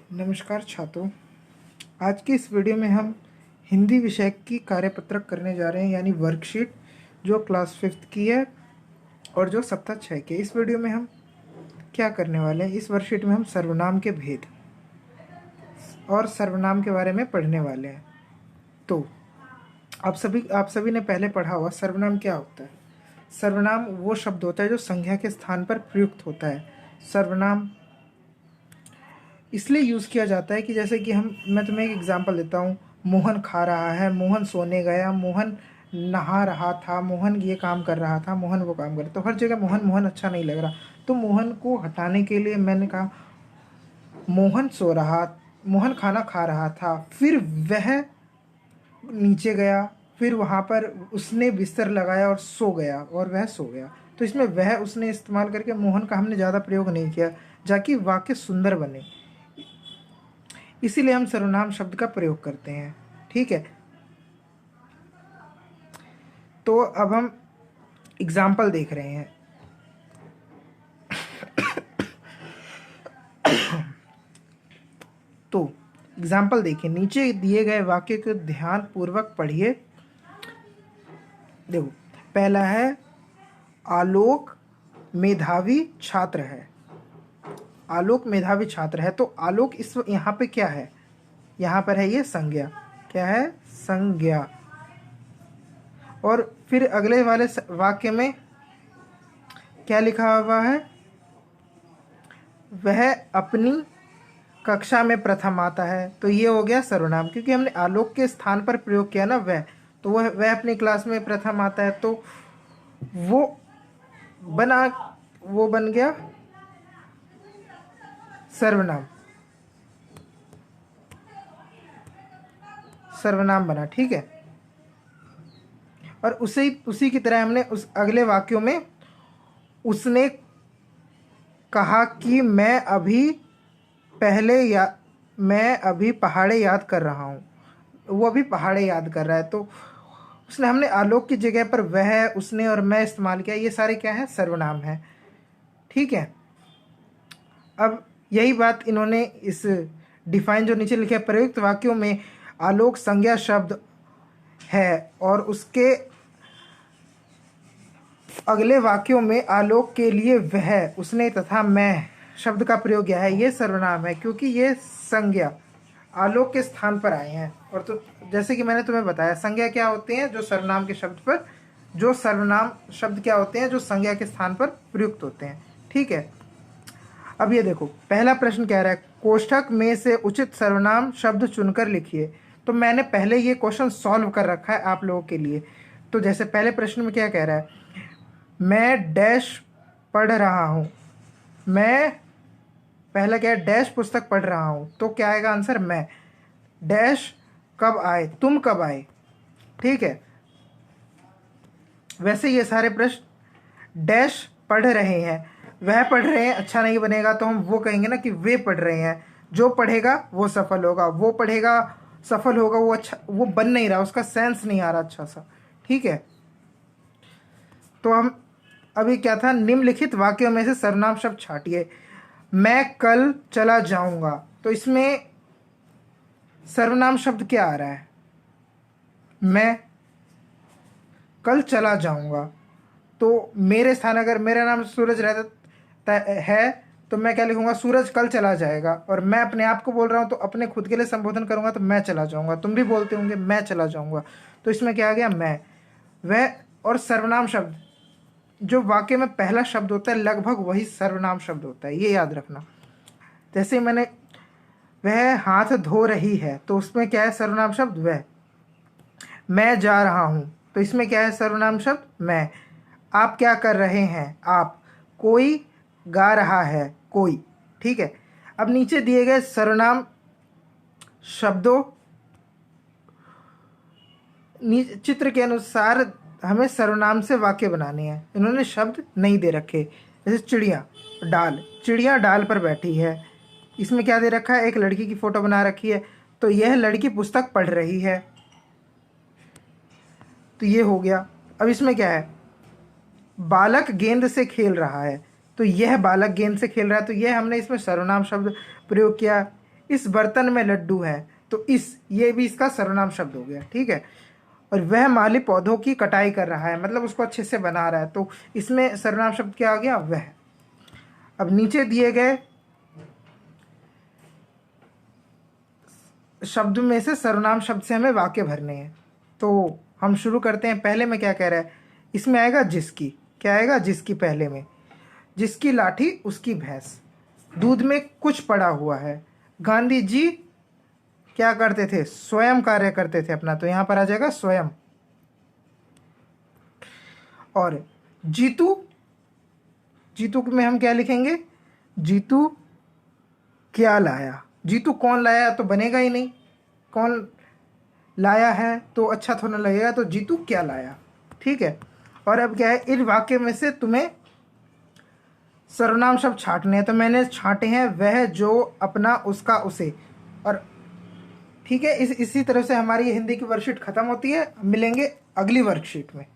नमस्कार छात्रों। आज की इस वीडियो में हम हिंदी विषय की कार्यपत्रक करने जा रहे हैं, यानी वर्कशीट जो क्लास 5th की है और जो सप्ताह 6 की है। इस वीडियो में हम क्या करने वाले हैं, इस वर्कशीट में हम सर्वनाम के भेद और सर्वनाम के बारे में पढ़ने वाले हैं। तो आप सभी ने पहले पढ़ा हुआ सर्वनाम क्या होता है। सर्वनाम वो शब्द होता है जो संज्ञा के स्थान पर प्रयुक्त होता है। सर्वनाम इसलिए यूज़ किया जाता है कि जैसे कि मैं तुम्हें एक एग्जांपल देता हूँ। मोहन खा रहा है, मोहन सोने गया, मोहन नहा रहा था, मोहन ये काम कर रहा था, मोहन वो काम कर रहा था। तो हर जगह मोहन मोहन अच्छा नहीं लग रहा, तो मोहन को हटाने के लिए मैंने कहा मोहन खाना खा रहा था, फिर वह नीचे गया, फिर वहाँ पर उसने बिस्तर लगाया और सो गया और वह सो गया। तो इसमें वह उसने इस्तेमाल करके मोहन का हमने ज़्यादा प्रयोग नहीं किया, ताकि वाक्य सुंदर बने। इसीलिए हम सर्वनाम शब्द का प्रयोग करते हैं। ठीक है, तो अब हम एग्जाम्पल देख रहे हैं। तो एग्जाम्पल देखिए, नीचे दिए गए वाक्य को ध्यान पूर्वक पढ़िए। देखो, पहला है आलोक मेधावी छात्र है। आलोक मेधावी छात्र है, तो आलोक इस यहाँ पे क्या है, यहाँ पर है ये संज्ञा। क्या है? संज्ञा। और फिर अगले वाले वाक्य में क्या लिखा हुआ है? वह अपनी कक्षा में प्रथम आता है। तो ये हो गया सर्वनाम, क्योंकि हमने आलोक के स्थान पर प्रयोग किया ना वह, तो वह अपनी क्लास में प्रथम आता है, तो वो बन गया सर्वनाम। सर्वनाम बना। ठीक है, और उसी की तरह हमने उस अगले वाक्यों में उसने कहा कि मैं अभी पहाड़े याद कर रहा हूँ। वो अभी पहाड़े याद कर रहा है, तो हमने आलोक की जगह पर वह, उसने और मैं इस्तेमाल किया। ये सारे क्या है? सर्वनाम है। ठीक है, अब यही बात इन्होंने इस डिफाइन जो नीचे लिखे प्रयुक्त वाक्यों में आलोक संज्ञा शब्द है और उसके अगले वाक्यों में आलोक के लिए वह, उसने तथा मैं शब्द का प्रयोग किया है। ये सर्वनाम है, क्योंकि ये संज्ञा आलोक के स्थान पर आए हैं। और तो जैसे कि मैंने तुम्हें बताया, संज्ञा क्या होते हैं? जो सर्वनाम शब्द क्या होते हैं? जो संज्ञा के स्थान पर प्रयुक्त होते हैं। ठीक है, अब ये देखो, पहला प्रश्न कह रहा है कोष्ठक में से उचित सर्वनाम शब्द चुनकर लिखिए। तो मैंने पहले ये क्वेश्चन सॉल्व कर रखा है आप लोगों के लिए। तो जैसे पहले प्रश्न में क्या कह रहा है? मैं डैश पढ़ रहा हूँ। मैं पहला क्या है? डैश पुस्तक पढ़ रहा हूँ। तो क्या आएगा आंसर? मैं। डैश कब आए? तुम कब आए? ठीक है, वैसे ये सारे प्रश्न डैश पढ़ रहे हैं, वह पढ़ रहे हैं अच्छा नहीं बनेगा, तो हम वो कहेंगे ना कि वे पढ़ रहे हैं। जो पढ़ेगा वो सफल होगा, वो पढ़ेगा सफल होगा, वो अच्छा, वो बन नहीं रहा, उसका सेंस नहीं आ रहा अच्छा सा। ठीक है, तो हम अभी क्या था? निम्नलिखित वाक्यों में से सर्वनाम शब्द छांटिए। मैं कल चला जाऊंगा, तो इसमें सर्वनाम शब्द क्या आ रहा है? मैं कल चला जाऊंगा। तो मेरे स्थान अगर मेरा नाम सूरज रहता है तो मैं क्या लिखूंगा? सूरज कल चला जाएगा। और मैं अपने आप को बोल रहा हूं, तो अपने खुद के लिए संबोधन करूंगा तो मैं चला जाऊंगा। तुम भी बोलते होंगे मैं चला जाऊंगा। तो इसमें क्या आ गया? मैं। वह और सर्वनाम शब्द, जो वाक्य में पहला शब्द होता है लगभग वही सर्वनाम शब्द होता है, ये याद रखना। जैसे मैंने वह हाथ धो रही है, तो उसमें क्या है? सर्वनाम शब्द वह। मैं जा रहा हूं, तो इसमें क्या है? सर्वनाम शब्द मैं। आप क्या कर रहे हैं? आप। कोई गा रहा है? कोई। ठीक है, अब नीचे दिए गए सर्वनाम शब्दों चित्र के अनुसार हमें सर्वनाम से वाक्य बनाने हैं। इन्होंने शब्द नहीं दे रखे। जैसे चिड़िया डाल, चिड़िया डाल पर बैठी है। इसमें क्या दे रखा है? एक लड़की की फोटो बना रखी है, तो यह लड़की पुस्तक पढ़ रही है। तो ये हो गया। अब इसमें क्या है? बालक गेंद से खेल रहा है, तो यह बालक गेंद से खेल रहा है, तो यह हमने इसमें सर्वनाम शब्द प्रयोग किया। इस बर्तन में लड्डू है, तो इस, ये भी इसका सर्वनाम शब्द हो गया, ठीक है। और वह माली पौधों की कटाई कर रहा है, मतलब उसको अच्छे से बना रहा है, तो इसमें सर्वनाम शब्द क्या आ गया, वह। अब नीचे दिए गए शब्द में से सर्वनाम शब्द से हमें वाक्य भरने हैं। तो हम शुरू करते हैं। पहले में क्या कह रहा है, इसमें आएगा जिसकी, क्या आएगा, जिसकी। पहले में जिसकी लाठी उसकी भैंस, दूध में कुछ पड़ा हुआ है, गांधी जी क्या करते थे, स्वयं कार्य करते थे अपना, तो यहां पर आ जाएगा स्वयं। और जीतू, जीतू में हम क्या लिखेंगे, जीतू क्या लाया। जीतू कौन लाया तो बनेगा ही नहीं, कौन लाया है तो अच्छा थोड़ा लगेगा, तो जीतू क्या लाया, ठीक है। और अब क्या है, इन वाक्य में से तुम्हें सर्वनाम शब्द छांटने हैं, तो मैंने छांटे हैं, वह, जो, अपना, उसका, उसे। और ठीक है, इसी तरह से हमारी हिंदी की वर्कशीट खत्म होती है। मिलेंगे अगली वर्कशीट में।